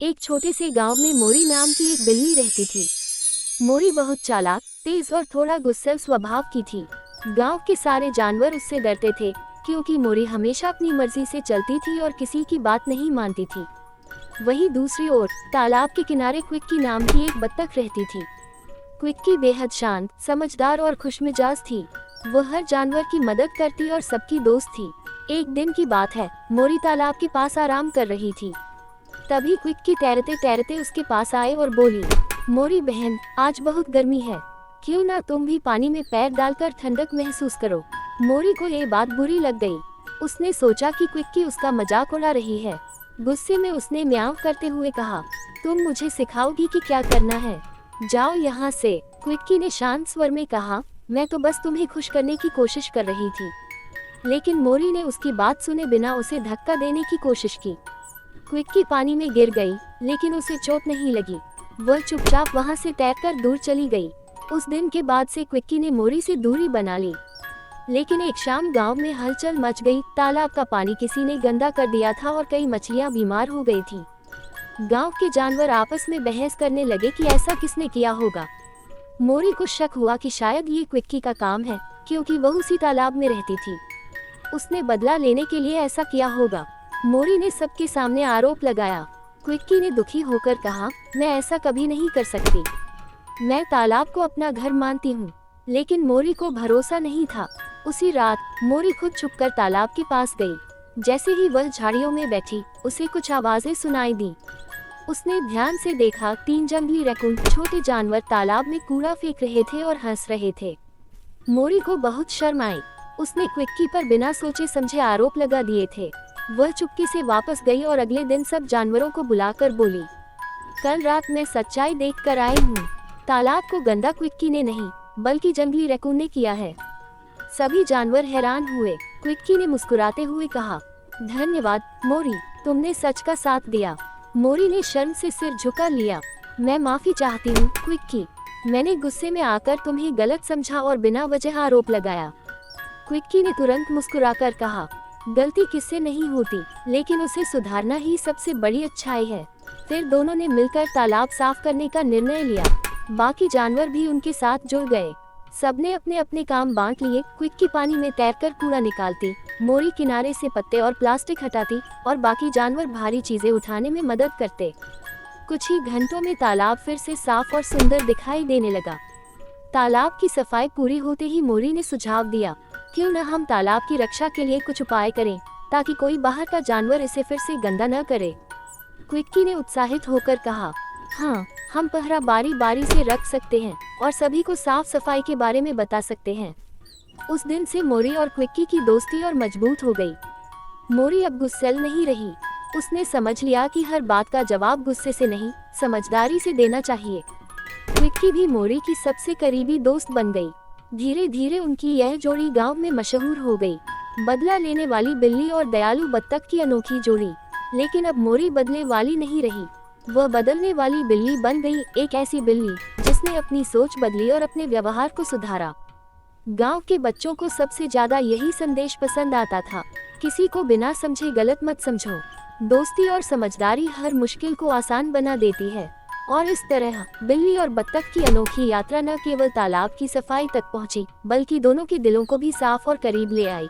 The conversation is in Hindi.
एक छोटे से गांव में मोरी नाम की एक बिल्ली रहती थी। मोरी बहुत चालाक, तेज और थोड़ा गुस्सैल स्वभाव की थी। गांव के सारे जानवर उससे डरते थे, क्योंकि मोरी हमेशा अपनी मर्जी से चलती थी और किसी की बात नहीं मानती थी। वहीं दूसरी ओर तालाब के किनारे क्विक्की नाम की एक बत्तख रहती थी। क्विक्की बेहद शांत, समझदार और खुशमिजाज थी। वह हर जानवर की मदद करती और सबकी दोस्त थी। एक दिन की बात है, मोरी तालाब के पास आराम कर रही थी। तभी क्विक्की तैरते तैरते उसके पास आए और बोली, मोरी बहन, आज बहुत गर्मी है, क्यों ना तुम भी पानी में पैर डालकर ठंडक महसूस करो। मोरी को ये बात बुरी लग गई। उसने सोचा कि क्विक्की उसका मजाक उड़ा रही है। गुस्से में उसने म्याऊं करते हुए कहा, तुम मुझे सिखाओगी कि क्या करना है? जाओ यहाँ से। क्विक्की ने शांत स्वर में कहा, मैं तो बस तुम्हें खुश करने की कोशिश कर रही थी। लेकिन मोरी ने उसकी बात सुने बिना उसे धक्का देने की कोशिश की। क्विक्की पानी में गिर गई, लेकिन उसे चोट नहीं लगी। वह चुपचाप वहां से तैरकर दूर चली गई। उस दिन के बाद से क्विक्की ने मोरी से दूरी बना ली। लेकिन एक शाम गांव में हलचल मच गई। तालाब का पानी किसी ने गंदा कर दिया था और कई मछलियां बीमार हो गई थी। गांव के जानवर आपस में बहस करने लगे कि ऐसा किसने किया होगा। मोरी को शक हुआ कि शायद ये क्विक्की का काम है, क्योंकि वह उसी तालाब में रहती थी। उसने बदला लेने के लिए ऐसा किया होगा। मोरी ने सबके सामने आरोप लगाया। क्विक्की ने दुखी होकर कहा, मैं ऐसा कभी नहीं कर सकती। मैं तालाब को अपना घर मानती हूँ। लेकिन मोरी को भरोसा नहीं था। उसी रात मोरी खुद छुपकर तालाब के पास गई। जैसे ही वह झाड़ियों में बैठी, उसे कुछ आवाजें सुनाई दी। उसने ध्यान से देखा, 3 जंगली रैकून, छोटे जानवर, तालाब में कूड़ा फेंक रहे थे और हंस रहे थे। मोरी को बहुत शर्म आई। उसने क्विक्की पर बिना सोचे समझे आरोप लगा दिए थे। वह चुपके से वापस गई और अगले दिन सब जानवरों को बुलाकर बोली, कल रात मैं सच्चाई देखकर आई हूँ। तालाब को गंदा क्विक्की ने नहीं, बल्कि जंगली रैकून ने किया है। सभी जानवर हैरान हुए। क्विक्की ने मुस्कुराते हुए कहा, धन्यवाद मोरी, तुमने सच का साथ दिया। मोरी ने शर्म से सिर झुका लिया। मैं माफी चाहती हूँ क्विक्की, मैंने गुस्से में आकर तुम्हें गलत समझा और बिना वजह आरोप लगाया। क्विक्की ने तुरंत मुस्कुराकर कहा, गलती किससे नहीं होती, लेकिन उसे सुधारना ही सबसे बड़ी अच्छाई है। फिर दोनों ने मिलकर तालाब साफ करने का निर्णय लिया। बाकी जानवर भी उनके साथ जुड़ गए। सबने अपने अपने काम बांट लिए। क्विक्की पानी में तैरकर कूड़ा निकालती, मोरी किनारे से पत्ते और प्लास्टिक हटाती और बाकी जानवर भारी चीजें उठाने में मदद करते। कुछ ही घंटों में तालाब फिर से साफ और सुंदर दिखाई देने लगा। तालाब की सफाई पूरी होते ही मोरी ने सुझाव दिया, क्यों न हम तालाब की रक्षा के लिए कुछ उपाय करें, ताकि कोई बाहर का जानवर इसे फिर से गंदा न करे। क्विक्की ने उत्साहित होकर कहा, हाँ, हम पहरा बारी बारी से रख सकते हैं और सभी को साफ सफाई के बारे में बता सकते हैं। उस दिन से मोरी और क्विक्की की दोस्ती और मजबूत हो गई। मोरी अब गुस्सैल नहीं रही। उसने समझ लिया कि हर बात का जवाब गुस्से से नहीं, समझदारी से देना चाहिए। क्विक्की भी मोरी की सबसे करीबी दोस्त बन गई। धीरे धीरे उनकी यह जोड़ी गांव में मशहूर हो गई। बदला लेने वाली बिल्ली और दयालु बत्तख की अनोखी जोड़ी। लेकिन अब मोरी बदले वाली नहीं रही, वह बदलने वाली बिल्ली बन गई। एक ऐसी बिल्ली जिसने अपनी सोच बदली और अपने व्यवहार को सुधारा। गांव के बच्चों को सबसे ज्यादा यही संदेश पसंद आता था, किसी को बिना समझे गलत मत समझो। दोस्ती और समझदारी हर मुश्किल को आसान बना देती है। और इस तरह बिल्ली और बत्तख की अनोखी यात्रा न केवल तालाब की सफाई तक पहुंची, बल्कि दोनों के दिलों को भी साफ और करीब ले आई।